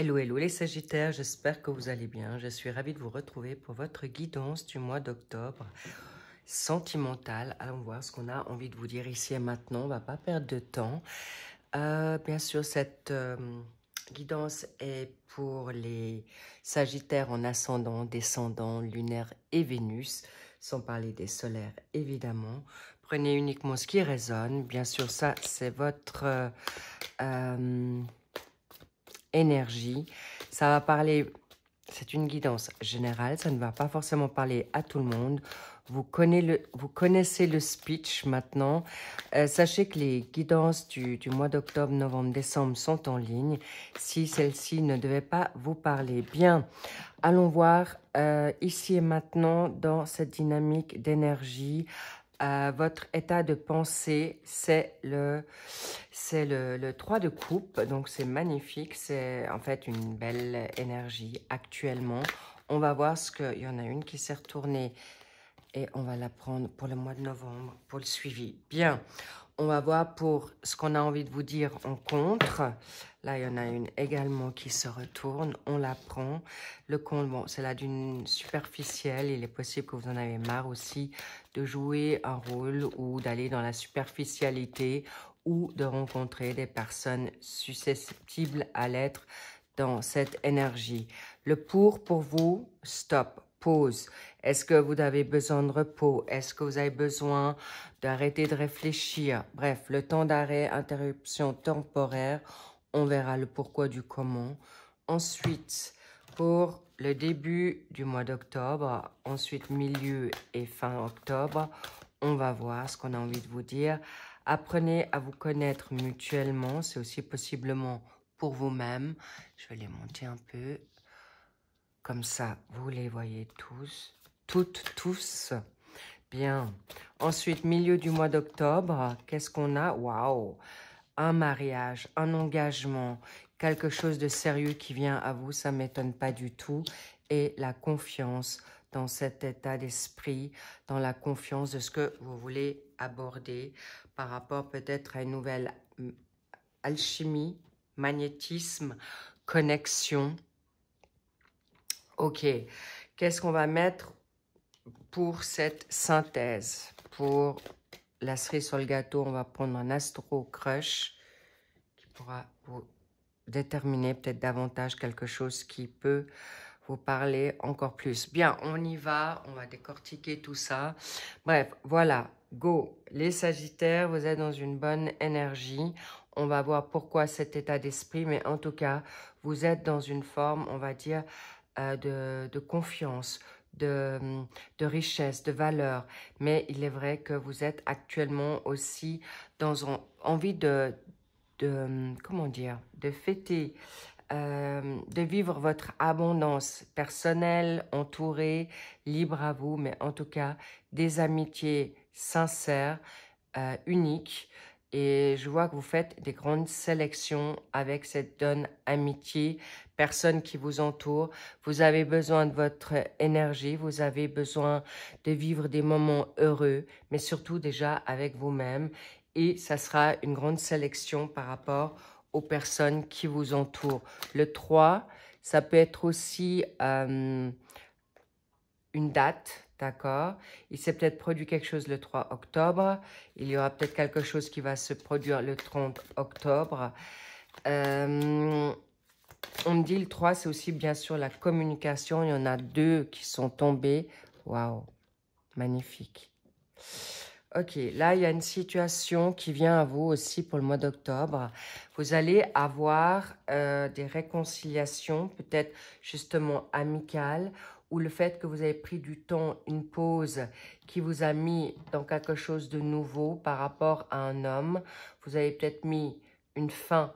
Hello, hello les Sagittaires, j'espère que vous allez bien. Je suis ravie de vous retrouver pour votre guidance du mois d'octobre sentimentale. Allons voir ce qu'on a envie de vous dire ici et maintenant. On ne va pas perdre de temps. Bien sûr, cette guidance est pour les Sagittaires en ascendant, descendant, lunaire et Vénus, sans parler des solaires évidemment. Prenez uniquement ce qui résonne. Bien sûr, ça c'est votre énergie. Ça va parler, c'est une guidance générale, ça ne va pas forcément parler à tout le monde. Vous connaissez le speech maintenant. Sachez que les guidances du mois d'octobre, novembre, décembre sont en ligne. Si celle-ci ne devait pas vous parler bien, allons voir ici et maintenant dans cette dynamique d'énergie. Votre état de pensée, c'est le 3 de coupe, donc c'est magnifique, c'est en fait une belle énergie actuellement. On va voir ce qu'il y en a une qui s'est retournée et on va la prendre pour le mois de novembre, pour le suivi. Bien, on va voir pour ce qu'on a envie de vous dire en contre. Là, il y en a une également qui se retourne. On la prend. Le contre, bon, c'est là d'une superficielle. Il est possible que vous en avez marre aussi de jouer un rôle ou d'aller dans la superficialité ou de rencontrer des personnes susceptibles à l'être dans cette énergie. Le pour vous, stop. Pause. Est-ce que vous avez besoin de repos? Est-ce que vous avez besoin d'arrêter de réfléchir? Bref, le temps d'arrêt, interruption temporaire. On verra le pourquoi du comment. Ensuite, pour le début du mois d'octobre, ensuite milieu et fin octobre, on va voir ce qu'on a envie de vous dire. Apprenez à vous connaître mutuellement. C'est aussi possiblement pour vous-même. Je vais les monter un peu. Comme ça, vous les voyez tous. Bien. Ensuite, milieu du mois d'octobre, qu'est-ce qu'on a? Waouh! Un mariage, un engagement, quelque chose de sérieux qui vient à vous, ça ne m'étonne pas du tout. Et la confiance dans cet état d'esprit, dans la confiance de ce que vous voulez aborder par rapport peut-être à une nouvelle alchimie, magnétisme, connexion. Ok, qu'est-ce qu'on va mettre pour cette synthèse? Pour la cerise sur le gâteau, on va prendre un Astro Crush qui pourra vous déterminer peut-être davantage quelque chose qui peut vous parler encore plus. Bien, on y va, on va décortiquer tout ça. Bref, voilà, go. Les Sagittaires, vous êtes dans une bonne énergie. On va voir pourquoi cet état d'esprit, mais en tout cas, vous êtes dans une forme, on va dire, de confiance, de richesse, de valeur. Mais il est vrai que vous êtes actuellement aussi dans envie comment dire, de fêter, de vivre votre abondance personnelle, entourée, libre à vous, mais en tout cas, des amitiés sincères, uniques. Et je vois que vous faites des grandes sélections avec cette donne amitié, personnes qui vous entourent. Vous avez besoin de votre énergie, vous avez besoin de vivre des moments heureux, mais surtout déjà avec vous-même. Et ça sera une grande sélection par rapport aux personnes qui vous entourent. Le 3, ça peut être aussi une date, d'accord? Il s'est peut-être produit quelque chose le 3 octobre. Il y aura peut-être quelque chose qui va se produire le 30 octobre. On me dit le 3, c'est aussi bien sûr la communication. Il y en a 2 qui sont tombés. Waouh, magnifique. Ok, là, il y a une situation qui vient à vous aussi pour le mois d'octobre. Vous allez avoir des réconciliations, peut-être justement amicales, ou le fait que vous avez pris du temps, une pause qui vous a mis dans quelque chose de nouveau par rapport à un homme. Vous avez peut-être mis une fin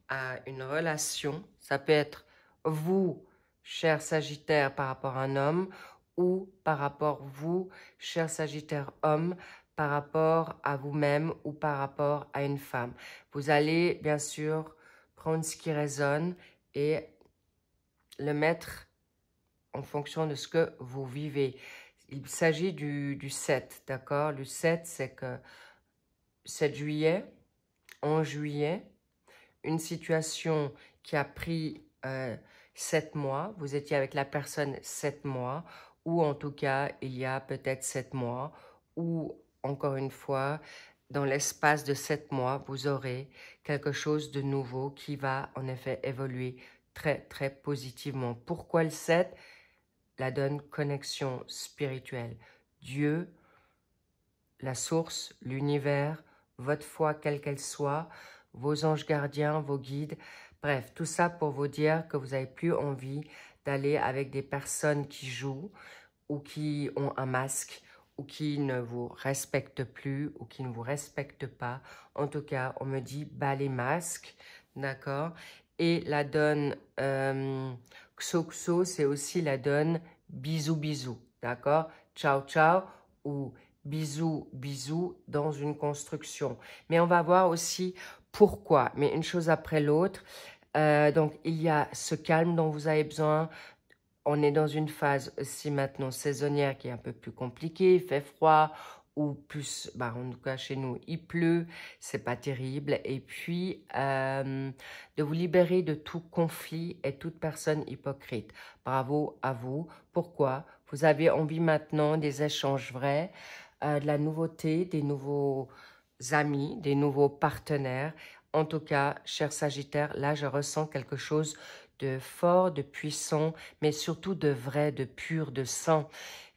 à une relation. Ça peut être vous, cher Sagittaire, par rapport à un homme, ou par rapport vous, cher Sagittaire homme, par rapport à vous-même ou par rapport à une femme. Vous allez bien sûr prendre ce qui résonne et le mettre en fonction de ce que vous vivez. Il s'agit du 7, d'accord? Le 7, c'est que 7 juillet, en juillet, une situation qui a pris 7 mois, vous étiez avec la personne 7 mois, ou en tout cas, il y a peut-être 7 mois, ou encore une fois, dans l'espace de 7 mois, vous aurez quelque chose de nouveau qui va en effet évoluer très, très positivement. Pourquoi le 7? La donne connexion spirituelle. Dieu, la source, l'univers, votre foi, quelle qu'elle soit, vos anges gardiens, vos guides. Bref, tout ça pour vous dire que vous n'avez plus envie d'aller avec des personnes qui jouent ou qui ont un masque ou qui ne vous respectent plus ou qui ne vous respectent pas. En tout cas, on me dit bas les masques, d'accord? Et la donne Xo, c'est aussi la donne bisous, bisous, d'accord? Ciao, ciao ou bisous, bisous dans une construction. Mais on va voir aussi pourquoi, mais une chose après l'autre. Donc, il y a ce calme dont vous avez besoin. On est dans une phase aussi maintenant saisonnière qui est un peu plus compliquée. Il fait froid ou plus, bah, en tout cas chez nous, il pleut. C'est pas terrible. Et puis, de vous libérer de tout conflit et toute personne hypocrite. Bravo à vous. Pourquoi? Vous avez envie maintenant des échanges vrais, de la nouveauté, des nouveaux amis, des nouveaux partenaires. En tout cas, cher Sagittaire, là, je ressens quelque chose de fort, de puissant, mais surtout de vrai, de pur, de sain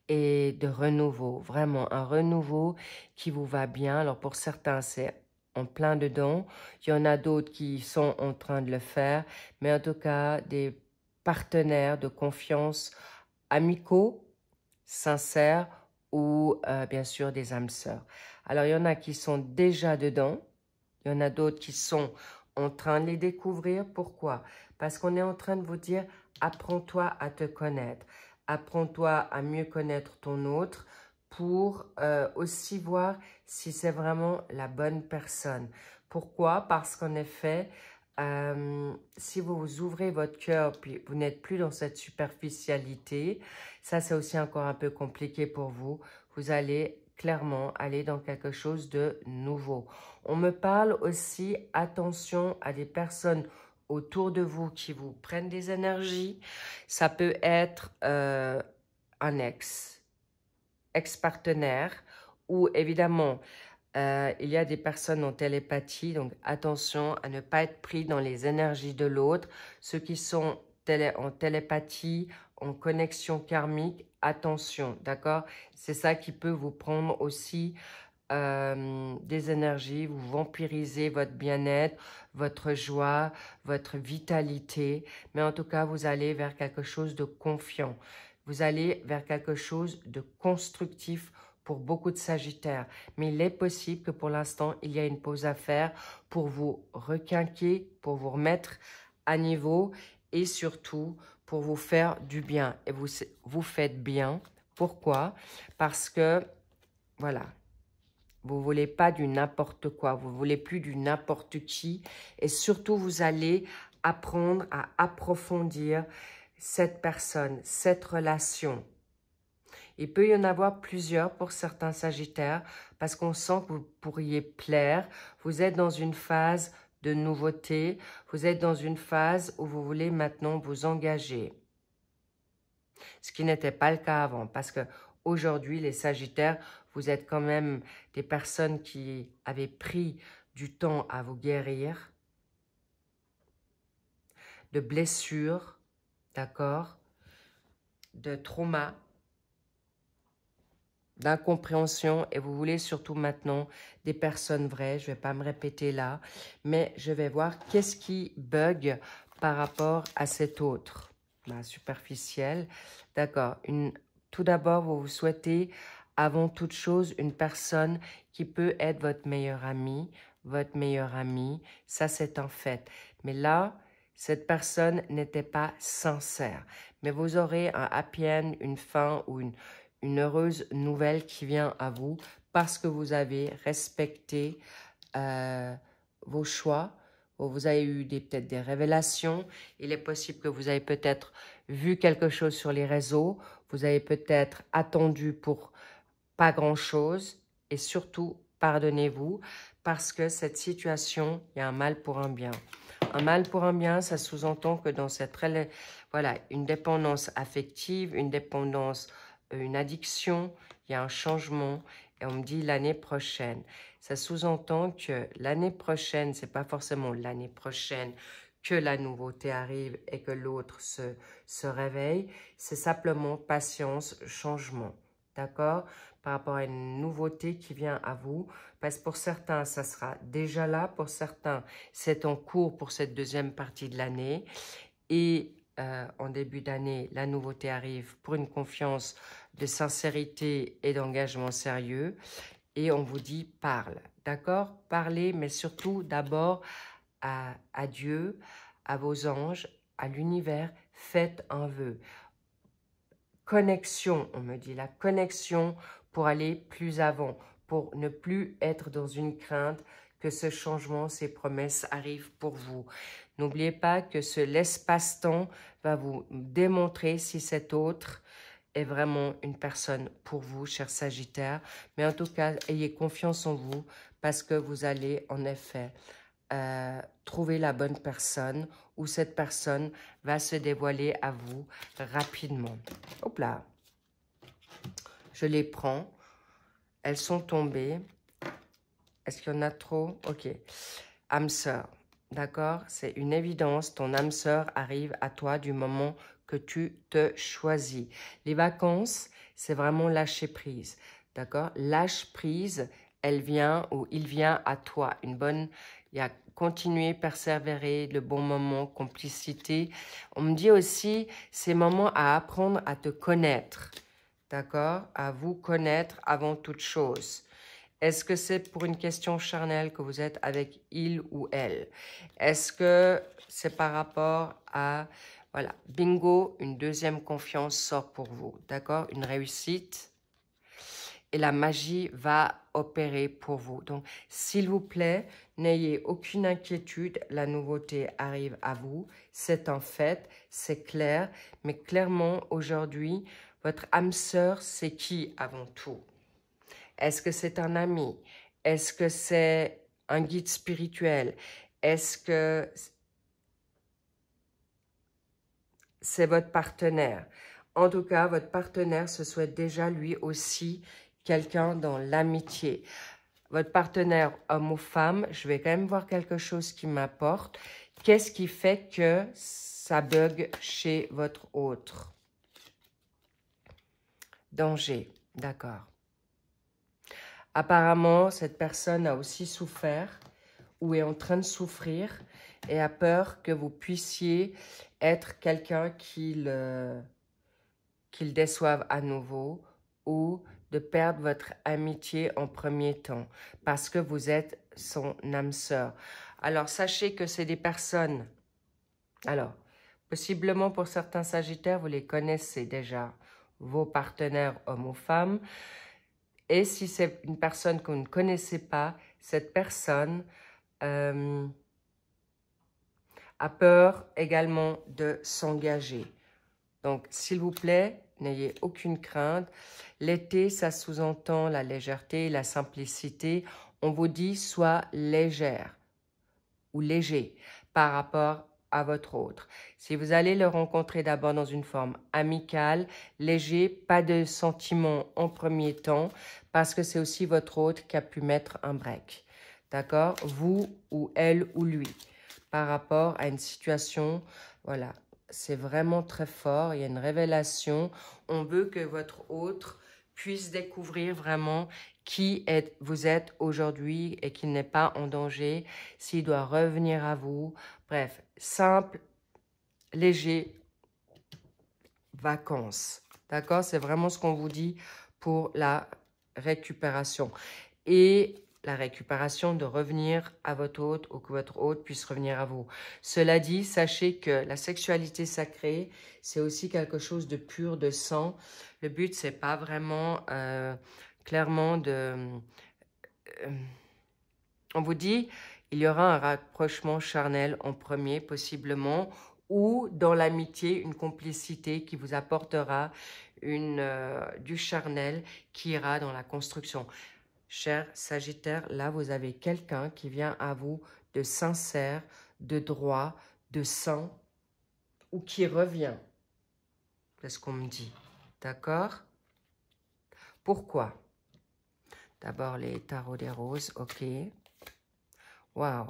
et de renouveau. Vraiment, un renouveau qui vous va bien. Alors, pour certains, c'est en plein dedans. Il y en a d'autres qui sont en train de le faire. Mais en tout cas, des partenaires de confiance amicaux, sincères ou bien sûr des âmes sœurs. Alors, il y en a qui sont déjà dedans. Il y en a d'autres qui sont en train de les découvrir. Pourquoi? Parce qu'on est en train de vous dire, apprends-toi à te connaître. Apprends-toi à mieux connaître ton autre pour aussi voir si c'est vraiment la bonne personne. Pourquoi? Parce qu'en effet, si vous ouvrez votre cœur, puis vous n'êtes plus dans cette superficialité, ça c'est aussi encore un peu compliqué pour vous. Vous allez clairement aller dans quelque chose de nouveau. On me parle aussi, attention à des personnes autour de vous qui vous prennent des énergies. Ça peut être un ex-partenaire ou évidemment, il y a des personnes en télépathie, donc attention à ne pas être pris dans les énergies de l'autre. Ceux qui sont en télépathie, en connexion karmique, attention, d'accord? C'est ça qui peut vous prendre aussi des énergies, vous vampirisez votre bien-être, votre joie, votre vitalité. Mais en tout cas, vous allez vers quelque chose de confiant. Vous allez vers quelque chose de constructif pour beaucoup de Sagittaires. Mais il est possible que pour l'instant, il y a une pause à faire pour vous requinquer, pour vous remettre à niveau et surtout pour vous faire du bien. Et vous faites bien. Pourquoi? Parce que, voilà, vous ne voulez pas du n'importe quoi, vous ne voulez plus du n'importe qui. Et surtout, vous allez apprendre à approfondir cette personne, cette relation. Il peut y en avoir plusieurs pour certains Sagittaires parce qu'on sent que vous pourriez plaire. Vous êtes dans une phase de nouveauté. Vous êtes dans une phase où vous voulez maintenant vous engager. Ce qui n'était pas le cas avant parce que aujourd'hui, les Sagittaires, vous êtes quand même des personnes qui avaient pris du temps à vous guérir de blessures, d'accord, de traumas, d'incompréhension et vous voulez surtout maintenant des personnes vraies. Je ne vais pas me répéter là, mais je vais voir qu'est-ce qui bug par rapport à cet autre. Superficiel, d'accord. Tout d'abord, vous souhaitez avant toute chose une personne qui peut être votre meilleur ami, votre meilleur ami. Ça, c'est un fait. Mais là, cette personne n'était pas sincère. Mais vous aurez un happy end, une fin ou une heureuse nouvelle qui vient à vous parce que vous avez respecté vos choix. Vous avez eu peut-être des révélations. Il est possible que vous avez peut-être vu quelque chose sur les réseaux. Vous avez peut-être attendu pour pas grand-chose. Et surtout, pardonnez-vous parce que cette situation, il y a un mal pour un bien. Un mal pour un bien, ça sous-entend que dans cette voilà, une dépendance affective, une dépendance, une addiction, il y a un changement. Et on me dit l'année prochaine. Ça sous-entend que l'année prochaine, c'est pas forcément l'année prochaine que la nouveauté arrive et que l'autre se réveille. C'est simplement patience, changement. D'accord? Par rapport à une nouveauté qui vient à vous. Parce que pour certains, ça sera déjà là. Pour certains, c'est en cours pour cette deuxième partie de l'année. Et en début d'année, la nouveauté arrive pour une confiance de sincérité et d'engagement sérieux. Et on vous dit parle. D'accord? Parlez, mais surtout d'abord à Dieu, à vos anges, à l'univers. Faites un vœu. Connexion, on me dit, la connexion pour aller plus avant, pour ne plus être dans une crainte que ce changement, ces promesses arrivent pour vous. N'oubliez pas que ce l'espace-temps va vous démontrer si cet autre est vraiment une personne pour vous, cher Sagittaire. Mais en tout cas, ayez confiance en vous parce que vous allez en effet trouver la bonne personne ou cette personne va se dévoiler à vous rapidement. Hop là, je les prends. Elles sont tombées. Est-ce qu'il y en a trop? Ok. Âme sœur, d'accord? C'est une évidence. Ton âme sœur arrive à toi du moment que tu te choisis. Les vacances, c'est vraiment lâcher prise, d'accord? Lâche prise, elle vient ou il vient à toi. Une bonne, il y a continuer, persévérer, le bon moment, complicité. On me dit aussi ces moments à apprendre à te connaître, d'accord? À vous connaître avant toute chose. Est-ce que c'est pour une question charnelle que vous êtes avec il ou elle? Est-ce que c'est par rapport à... Voilà, bingo, une deuxième confiance sort pour vous, d'accord? Une réussite et la magie va opérer pour vous. Donc, s'il vous plaît, n'ayez aucune inquiétude, la nouveauté arrive à vous, c'est un fait, c'est clair, mais clairement, aujourd'hui, votre âme sœur, c'est qui avant tout? Est-ce que c'est un ami? Est-ce que c'est un guide spirituel? Est-ce que c'est votre partenaire? En tout cas, votre partenaire se souhaite déjà lui aussi quelqu'un dans l'amitié. Votre partenaire, homme ou femme, je vais quand même voir quelque chose qui m'apporte. Qu'est-ce qui fait que ça bug chez votre autre? Danger, d'accord. Apparemment, cette personne a aussi souffert ou est en train de souffrir et a peur que vous puissiez être quelqu'un qu'il déçoive à nouveau ou de perdre votre amitié en premier temps parce que vous êtes son âme sœur. Alors, sachez que c'est des personnes... Alors, possiblement pour certains Sagittaires, vous les connaissez déjà, vos partenaires hommes ou femmes. Et si c'est une personne que vous ne connaissez pas, cette personne a peur également de s'engager. Donc, s'il vous plaît, n'ayez aucune crainte. L'été, ça sous-entend la légèreté, la simplicité. On vous dit soit légère ou léger par rapport à votre autre. Si vous allez le rencontrer d'abord dans une forme amicale, léger, pas de sentiments en premier temps, parce que c'est aussi votre autre qui a pu mettre un break. D'accord? Vous ou elle ou lui. Par rapport à une situation, voilà, c'est vraiment très fort. Il y a une révélation. On veut que votre autre puisse découvrir vraiment qui vous êtes aujourd'hui et qu'il n'est pas en danger, s'il doit revenir à vous. Bref, simple, léger, vacances. D'accord? C'est vraiment ce qu'on vous dit pour la récupération. Et la récupération de revenir à votre hôte ou que votre hôte puisse revenir à vous. Cela dit, sachez que la sexualité sacrée, c'est aussi quelque chose de pur, de sang. Le but, c'est pas vraiment clairement de... on vous dit, il y aura un rapprochement charnel en premier, possiblement, ou dans l'amitié, une complicité qui vous apportera du charnel qui ira dans la construction. Cher Sagittaire, là, vous avez quelqu'un qui vient à vous de sincère, de droit, de sain, ou qui revient. C'est ce qu'on me dit. D'accord? Pourquoi? D'abord les tarots des roses, ok. Waouh.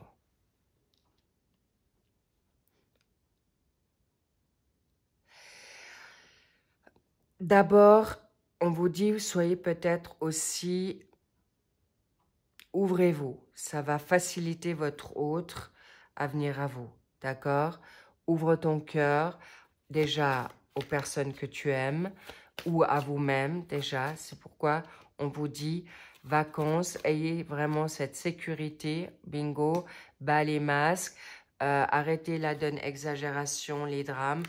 D'abord, on vous dit, soyez peut-être aussi, ouvrez-vous. Ça va faciliter votre autre à venir à vous, d'accord? Ouvre ton cœur, déjà aux personnes que tu aimes ou à vous-même, déjà. C'est pourquoi on vous dit, vacances, ayez vraiment cette sécurité, bingo, bas les masques, arrêtez la donne exagération, les drames.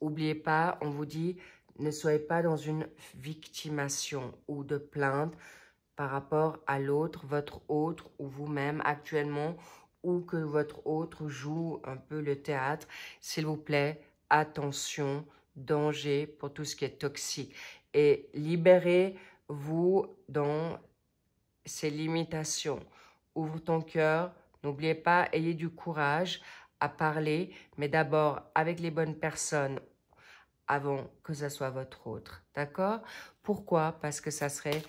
N'oubliez pas, on vous dit, ne soyez pas dans une victimation ou de plainte par rapport à l'autre, votre autre ou vous-même actuellement, ou que votre autre joue un peu le théâtre. S'il vous plaît, attention, danger pour tout ce qui est toxique. Et libérez-vous dans ces limitations. Ouvre ton cœur, n'oubliez pas, ayez du courage à parler, mais d'abord avec les bonnes personnes, avant que ce soit votre autre, d'accord? Pourquoi? Parce que ça serait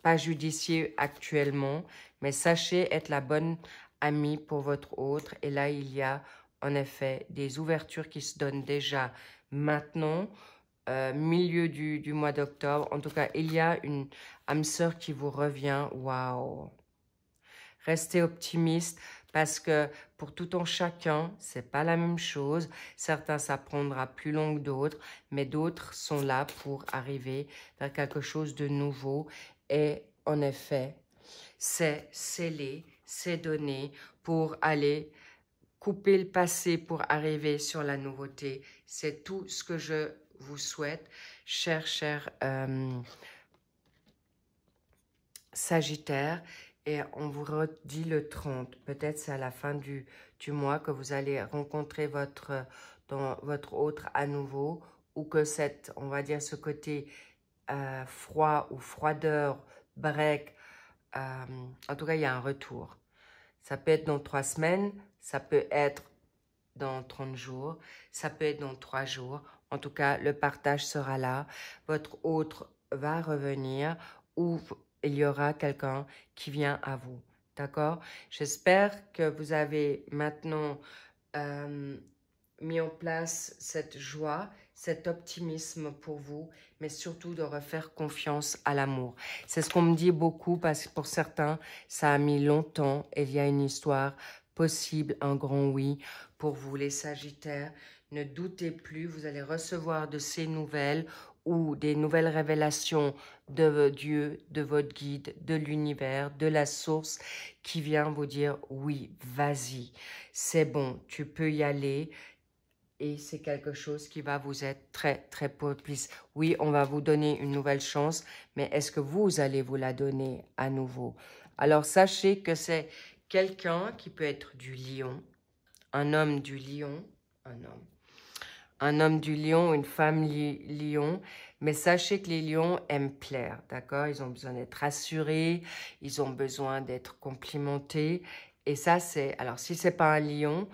pas judicieux actuellement, mais sachez être la bonne amie pour votre autre. Et là, il y a en effet des ouvertures qui se donnent déjà maintenant, milieu du mois d'octobre. En tout cas, il y a une âme sœur qui vous revient. Waouh! Restez optimiste parce que pour tout en chacun, c'est pas la même chose. Certains, ça prendra plus long que d'autres, mais d'autres sont là pour arriver vers quelque chose de nouveau. Et en effet, c'est scellé, c'est donné pour aller couper le passé pour arriver sur la nouveauté. C'est tout ce que je vous souhaite, cher Sagittaire. Et on vous redit le 30. Peut-être c'est à la fin du mois que vous allez rencontrer votre autre à nouveau, ou que cette, on va dire, ce côté froid ou froideur, break, en tout cas, il y a un retour. Ça peut être dans 3 semaines, ça peut être dans 30 jours, ça peut être dans 3 jours. En tout cas, le partage sera là. Votre autre va revenir ou il y aura quelqu'un qui vient à vous. D'accord? J'espère que vous avez maintenant mis en place cette joie, cet optimisme pour vous, mais surtout de refaire confiance à l'amour. C'est ce qu'on me dit beaucoup parce que pour certains, ça a mis longtemps. Il y a une histoire possible, un grand oui. Pour vous, les Sagittaires, ne doutez plus, vous allez recevoir de ces nouvelles ou des nouvelles révélations de Dieu, de votre guide, de l'univers, de la source qui vient vous dire oui, vas-y, c'est bon, tu peux y aller. Et c'est quelque chose qui va vous être très, très propice. Oui, on va vous donner une nouvelle chance, mais est-ce que vous allez vous la donner à nouveau? Alors, sachez que c'est quelqu'un qui peut être du lion, un homme du lion, un homme du lion, une femme lion, mais sachez que les lions aiment plaire, d'accord? Ils ont besoin d'être rassurés, ils ont besoin d'être complimentés. Et ça, c'est... Alors, si ce n'est pas un lion,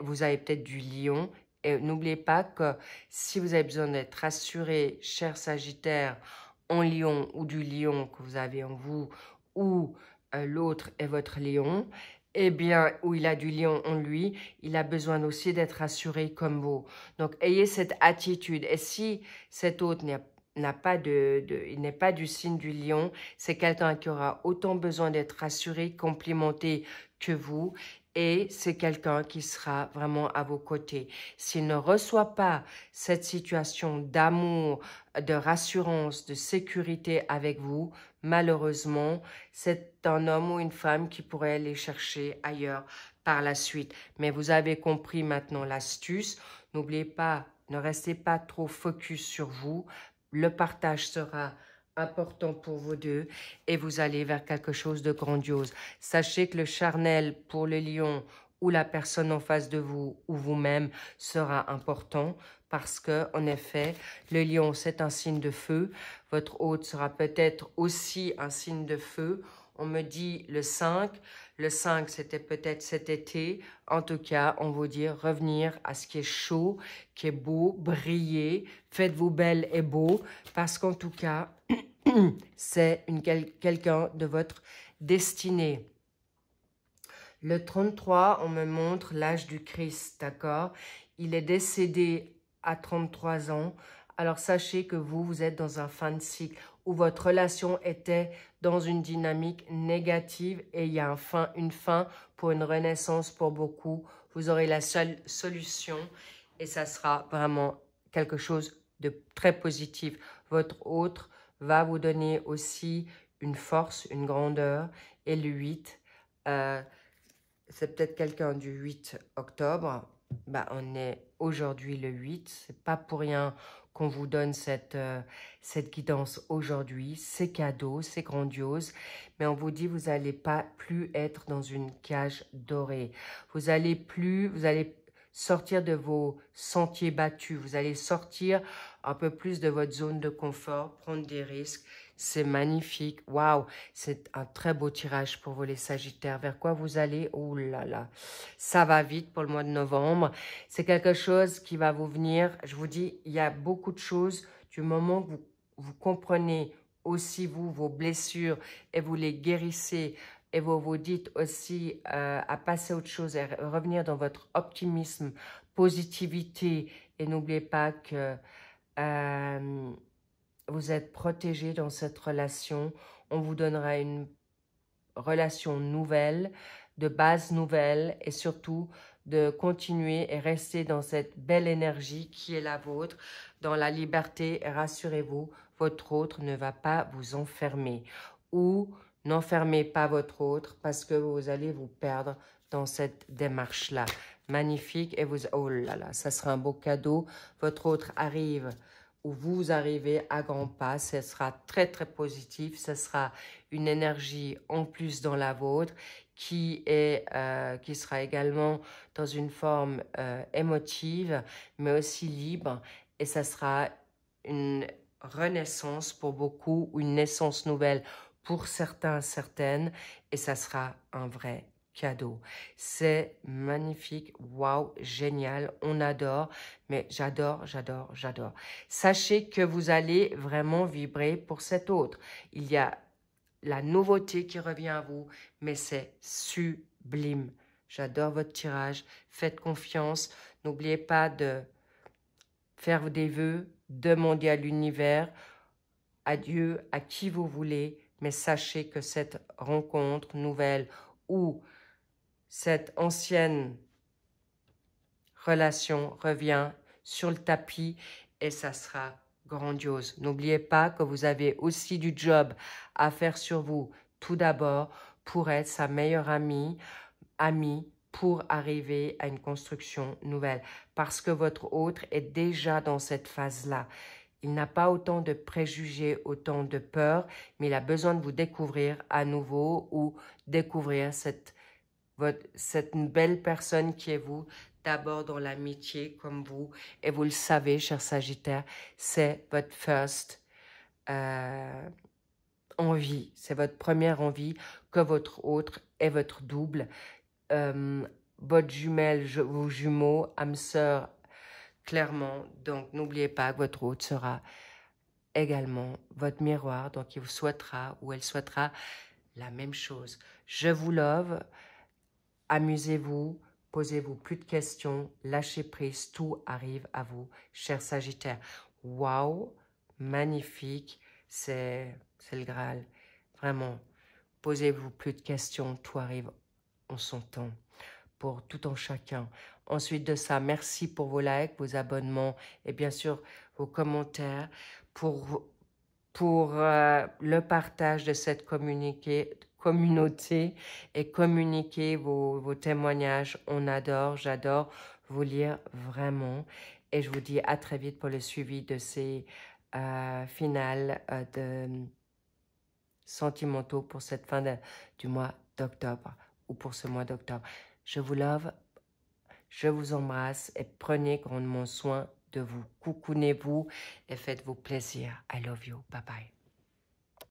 vous avez peut-être du lion. Et n'oubliez pas que si vous avez besoin d'être rassuré, cher Sagittaire, en lion ou du lion que vous avez en vous, ou l'autre est votre lion, eh bien, où il a du lion en lui, il a besoin aussi d'être rassuré comme vous. Donc, ayez cette attitude. Et si cet autre il n'est pas du signe du lion, c'est quelqu'un qui aura autant besoin d'être rassuré, complimenté que vous. Et c'est quelqu'un qui sera vraiment à vos côtés. S'il ne reçoit pas cette situation d'amour, de rassurance, de sécurité avec vous, malheureusement, c'est un homme ou une femme qui pourrait aller chercher ailleurs par la suite. Mais vous avez compris maintenant l'astuce. N'oubliez pas, ne restez pas trop focus sur vous. Le partage sera important pour vous deux et vous allez vers quelque chose de grandiose. Sachez que le charnel pour le lion ou la personne en face de vous ou vous-même sera important parce que, en effet, le lion, c'est un signe de feu. Votre hôte sera peut-être aussi un signe de feu. On me dit le 5. Le 5, c'était peut-être cet été. En tout cas, on vous dit revenir à ce qui est chaud, qui est beau, briller, faites-vous belle et beau, parce qu'en tout cas, c'est quelqu'un de votre destinée. Le 33, on me montre l'âge du Christ, d'accord? Il est décédé à 33 ans. Alors, sachez que vous êtes dans un fin de cycle où votre relation était dans une dynamique négative et il y a une fin pour une renaissance pour beaucoup. Vous aurez la seule solution et ça sera vraiment quelque chose de très positif. Votre autre va vous donner aussi une force, une grandeur. Et le 8, c'est peut-être quelqu'un du 8 octobre. Bah, on est aujourd'hui le 8. C'est pas pour rien qu'on vous donne cette guidance aujourd'hui. C'est cadeau, c'est grandiose. Mais on vous dit, vous n'allez pas plus être dans une cage dorée. Vous allez sortir de vos sentiers battus. Vous allez sortir un peu plus de votre zone de confort, prendre des risques. C'est magnifique. Waouh, c'est un très beau tirage pour vous les Sagittaires. Vers quoi vous allez? Oh là là, ça va vite pour le mois de novembre. C'est quelque chose qui va vous venir. Je vous dis, il y a beaucoup de choses du moment que vous comprenez aussi vos blessures et vous les guérissez et vous vous dites aussi à passer à autre chose et revenir dans votre optimisme, positivité et n'oubliez pas que vous êtes protégé dans cette relation. On vous donnera une relation nouvelle, de base nouvelle et surtout de continuer et rester dans cette belle énergie qui est la vôtre, dans la liberté. Et rassurez-vous, votre autre ne va pas vous enfermer ou n'enfermez pas votre autre parce que vous allez vous perdre dans cette démarche-là. Magnifique et vous... Oh là là, ça sera un beau cadeau. Votre autre arrive où vous arrivez à grands pas, ce sera très très positif, ce sera une énergie en plus dans la vôtre qui sera également dans une forme émotive mais aussi libre et ça sera une renaissance pour beaucoup ou une naissance nouvelle pour certains, certaines et ça sera un vrai cadeau. C'est magnifique, waouh, génial, on adore, mais j'adore, j'adore, j'adore. Sachez que vous allez vraiment vibrer pour cet autre. Il y a la nouveauté qui revient à vous, mais c'est sublime. J'adore votre tirage, faites confiance, n'oubliez pas de faire des vœux, demander à l'univers, à Dieu, à qui vous voulez, mais sachez que cette rencontre nouvelle ou cette ancienne relation revient sur le tapis et ça sera grandiose. N'oubliez pas que vous avez aussi du job à faire sur vous, tout d'abord, pour être sa meilleure amie, pour arriver à une construction nouvelle. Parce que votre autre est déjà dans cette phase-là. Il n'a pas autant de préjugés, autant de peur, mais il a besoin de vous découvrir à nouveau ou découvrir cette belle personne qui est vous, d'abord dans l'amitié comme vous, et vous le savez, cher Sagittaire, c'est votre first envie, c'est votre première envie que votre autre est votre double. Votre jumelle, vos jumeaux, âme sœur, clairement, donc n'oubliez pas que votre autre sera également votre miroir, donc il vous souhaitera ou elle souhaitera la même chose. Je vous love. Amusez-vous, posez-vous plus de questions, lâchez prise, tout arrive à vous, cher Sagittaire. Waouh, magnifique, c'est le Graal. Vraiment, posez-vous plus de questions, tout arrive en son temps, pour tout en chacun. Ensuite de ça, merci pour vos likes, vos abonnements et bien sûr vos commentaires, pour le partage de cette communauté et communiquer vos témoignages. On adore, j'adore vous lire vraiment. Et je vous dis à très vite pour le suivi de ces finales de sentimentaux pour cette fin du mois d'octobre ou pour ce mois d'octobre. Je vous love, je vous embrasse et prenez grandement soin de vous. Coucounez-vous et faites-vous plaisir. I love you. Bye bye.